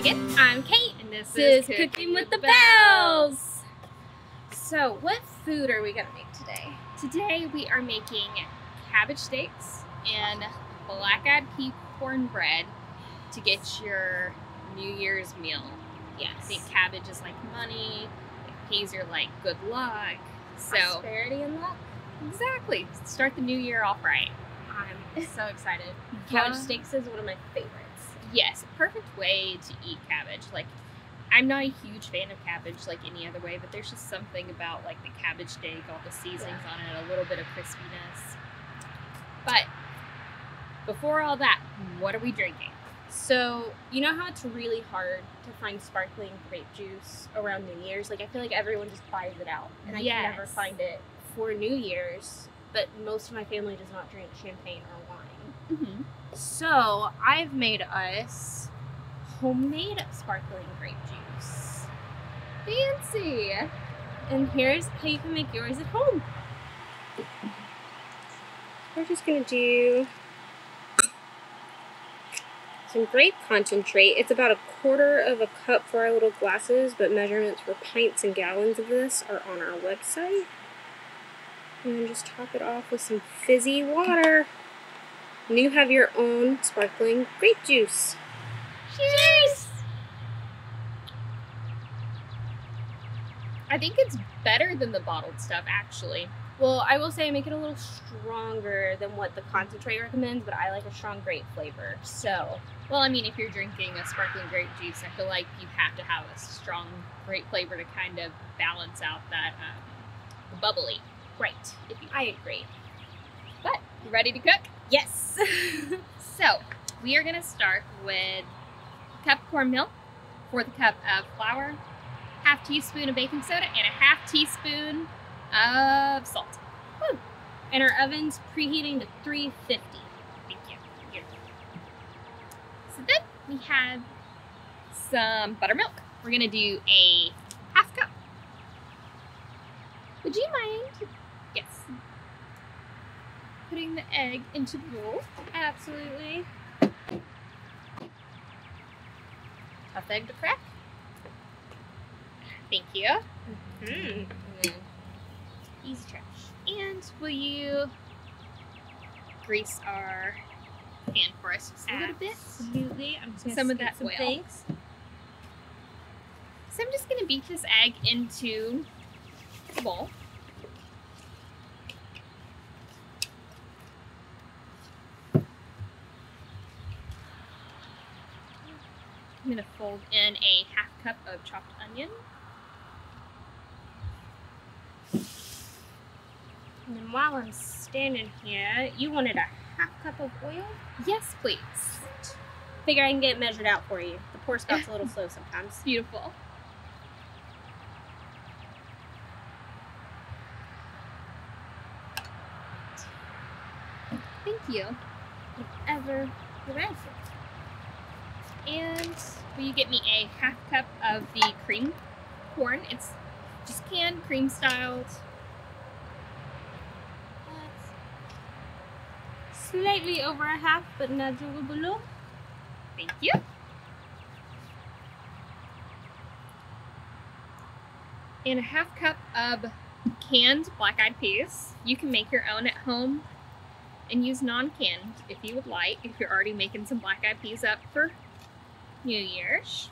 Megan. I'm Kate, And this is Cooking with the Bells. So, what food are we gonna make today? Today we are making cabbage steaks and black-eyed pea cornbread to get your New Year's meal. Yes. I think cabbage is like money, peas are like good luck. So Prosperity and luck. exactly. Start the new year off right. I'm so excited. Cabbage steaks is one of my favorites. Yes, perfect way to eat cabbage. Like, I'm not a huge fan of cabbage like any other way, but there's just something about like the cabbage steak, all the seasonings on it, a little bit of crispiness. But before all that, what are we drinking? So, you know how it's really hard to find sparkling grape juice around New Year's? Like, I feel like everyone just buys it out, and I can never find it for New Year's, but most of my family does not drink champagne or wine. Mm-hmm. So, I've made us homemade sparkling grape juice. Fancy! And here's how you can make yours at home. We're just going to do some grape concentrate. It's about 1/4 cup for our little glasses, but measurements for pints and gallons of this are on our website. And then just top it off with some fizzy water. And you have your own sparkling grape juice. Cheers! I think it's better than the bottled stuff, actually. Well, I will say I make it a little stronger than what the concentrate recommends, but I like a strong grape flavor, so. Well, I mean, if you're drinking a sparkling grape juice, I feel like you have to have a strong grape flavor to kind of balance out that bubbly. Right. I agree. But, you ready to cook? Yes! So, we are going to start with a cup of corn milk, 1/4 cup of flour, 1/2 teaspoon of baking soda, and a 1/2 teaspoon of salt. Woo. And our oven's preheating to 350. Thank you. Here. So then we have some buttermilk. We're going to do a 1/2 cup. Would you mind? Yes. Putting the egg into the bowl. Absolutely. Tough egg to crack. Thank you. Mm-hmm. Easy trash. And will you grease our pan for us just a little bit? Absolutely. I'm just gonna Some of scoop that some oil. things. So I'm just going to beat this egg into the bowl. I'm going to fold in a 1/2 cup of chopped onion. And then while I'm standing here, you wanted a 1/2 cup of oil? Yes, please. Figure I can get it measured out for you. The pour spout's a little slow sometimes. Beautiful. Thank you. Whatever you're ready. And will you get me a 1/2 cup of the cream corn? It's just canned, cream styled. Slightly over a 1/2, but nudgeable below. Thank you. And a 1/2 cup of canned black-eyed peas. You can make your own at home and use non-canned if you would like, if you're already making some black-eyed peas up for New Year's.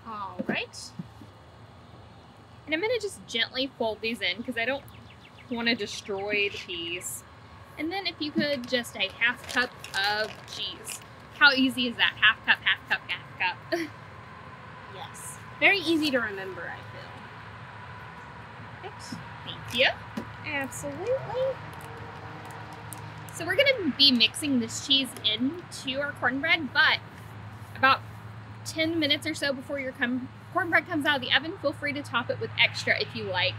All right. And I'm going to just gently fold these in because I don't want to destroy the peas. And then if you could, just a 1/2 cup of cheese. How easy is that? 1/2 cup, 1/2 cup, 1/2 cup. Yes. Very easy to remember, I feel. Perfect. Thank you. Absolutely. So we're going to be mixing this cheese into our cornbread, but about 10 minutes or so before your cornbread comes out of the oven, feel free to top it with extra if you like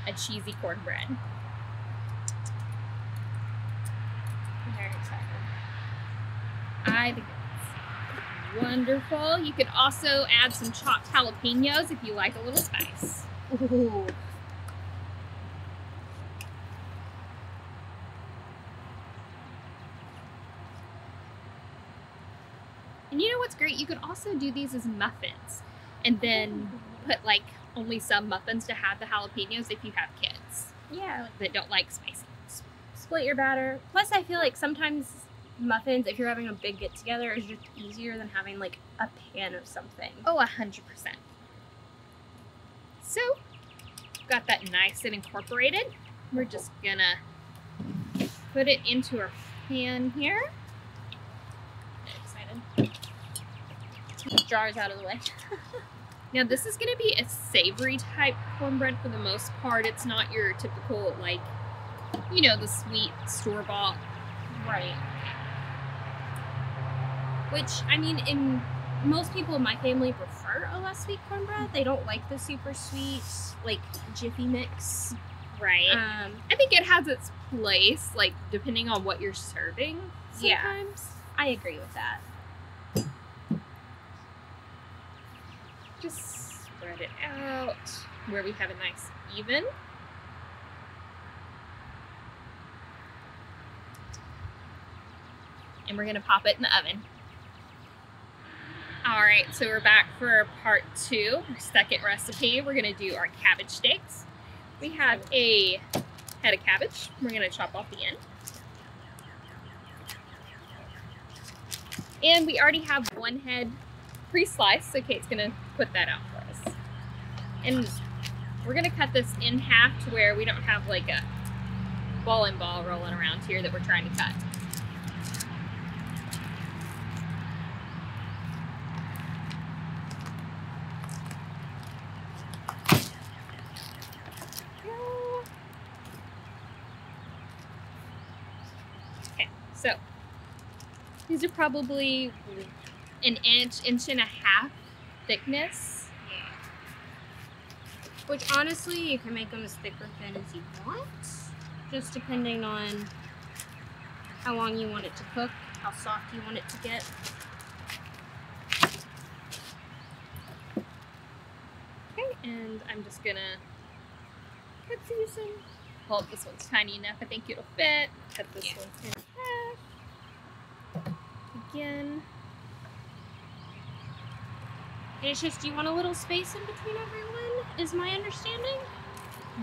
a cheesy cornbread. I'm very excited. I think it's wonderful. You could also add some chopped jalapenos if you like a little spice. Ooh. And And you know what's great? You could also do these as muffins and then put like only some muffins to have the jalapenos if you have kids. Yeah. That don't like spicy. Split your batter. Plus, I feel like sometimes muffins, if you're having a big get together, is just easier than having like a pan of something. Oh, 100%. So, got that nice and incorporated. We're just gonna put it into our pan here. Excited. Keep jars out of the way. Now this is gonna be a savory type cornbread for the most part. It's not your typical, like, you know, the sweet store-bought. Right. Which, I mean, most people in my family prefer a less sweet cornbread. They don't like the super sweet, like, Jiffy mix. Right. I think it has its place, like, depending on what you're serving sometimes. Yeah, I agree with that. Just spread it out where we have a nice even. And we're gonna pop it in the oven. All right, so we're back for part 2, our second recipe. We're gonna do our cabbage steaks. We have a head of cabbage. We're gonna chop off the end. And we already have one head pre-sliced, so Kate's gonna put that out for us. And we're gonna cut this in half to where we don't have like a ball and ball rolling around here that we're trying to cut. Okay, so these are probably an inch and a half thickness. Yeah. Which honestly, you can make them as thick or thin as you want, just depending on how long you want it to cook, how soft you want it to get. Okay, and I'm just gonna cut these in. Well, this one's tiny enough, I think it'll fit. Cut this one in half. Again. And it's just, you want a little space in between everyone, is my understanding.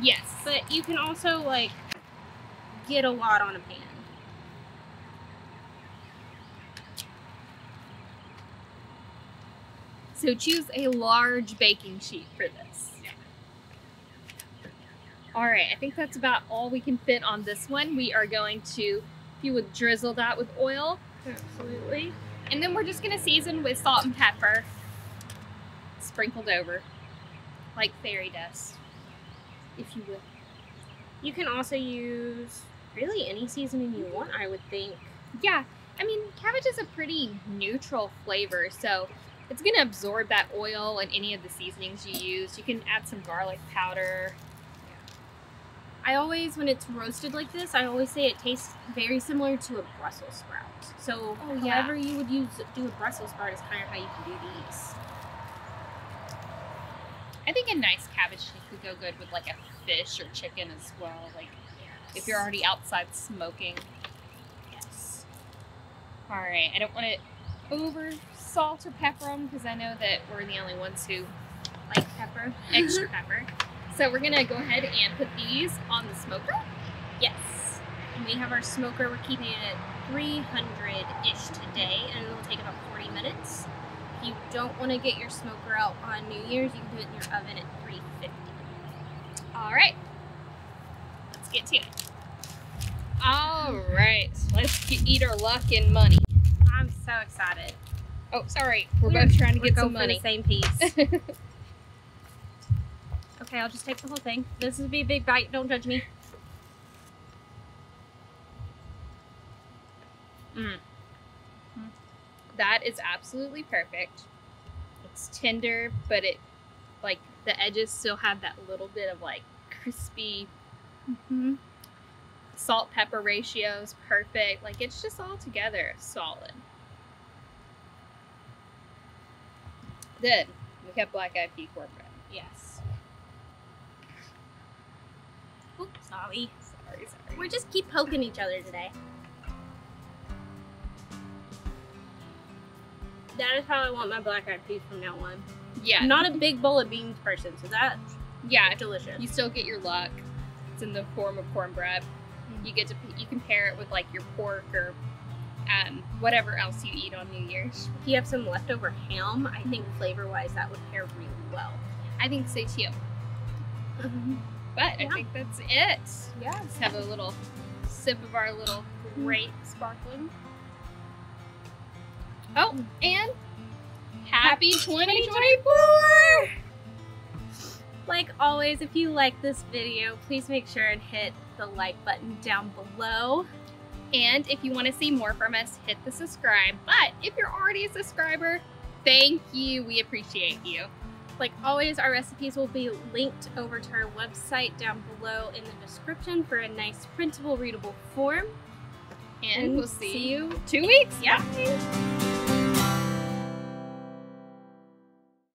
Yes. But you can also, like, get a lot on a pan. So choose a large baking sheet for this. All right, I think that's about all we can fit on this one. We are going to, if you would drizzle that with oil. Absolutely. And then we're just gonna season with salt and pepper. Sprinkled over, like fairy dust, if you will. You can also use really any seasoning you want, I would think. Yeah, I mean, cabbage is a pretty neutral flavor, so it's gonna absorb that oil and any of the seasonings you use. You can add some garlic powder. I always, when it's roasted like this, I always say it tastes very similar to a Brussels sprout. So however you would do a Brussels sprout is kind of how you can do these. I think a nice cabbage steak would go good with like a fish or chicken as well. Like if you're already outside smoking. Yes. All right, I don't want to over salt or pepper them because I know that we're the only ones who like pepper. Extra pepper. So we're gonna go ahead and put these on the smoker. Yes. And we have our smoker, we're keeping it at 300-ish today, and it'll take about 40 minutes. If you don't want to get your smoker out on New Year's, you can do it in your oven at 350. All right, let's get to it. All right, let's eat our luck and money. I'm so excited. Oh, sorry, we're both trying to get some money. For the same piece. Okay, I'll just take the whole thing. This will be a big bite. Don't judge me. That is absolutely perfect. It's tender, but it, like, the edges still have that little bit of, like, crispy. Salt pepper ratio is perfect. Like, it's just all together solid. Then we have Blackeye pea cornbread. Yes. Oops, sorry. Sorry. We just keep poking each other today. That is how I want my black-eyed peas from now on. Yeah. I'm not a big bowl of beans person, so that's delicious. You still get your luck. It's in the form of cornbread. You get to you can pair it with like your pork or whatever else you eat on New Year's. If you have some leftover ham, I think flavor-wise that would pair really well. I think so too. But I think that's it. Yeah. Let's have a little sip of our little grape sparkling. Oh, and happy 2024! Like always, if you like this video, please make sure and hit the like button down below. And if you want to see more from us, hit the subscribe. But if you're already a subscriber, thank you. We appreciate you. Like always, our recipes will be linked over to our website down below in the description for a nice printable, readable form. And we'll see you 2 weeks. Yeah. Bye.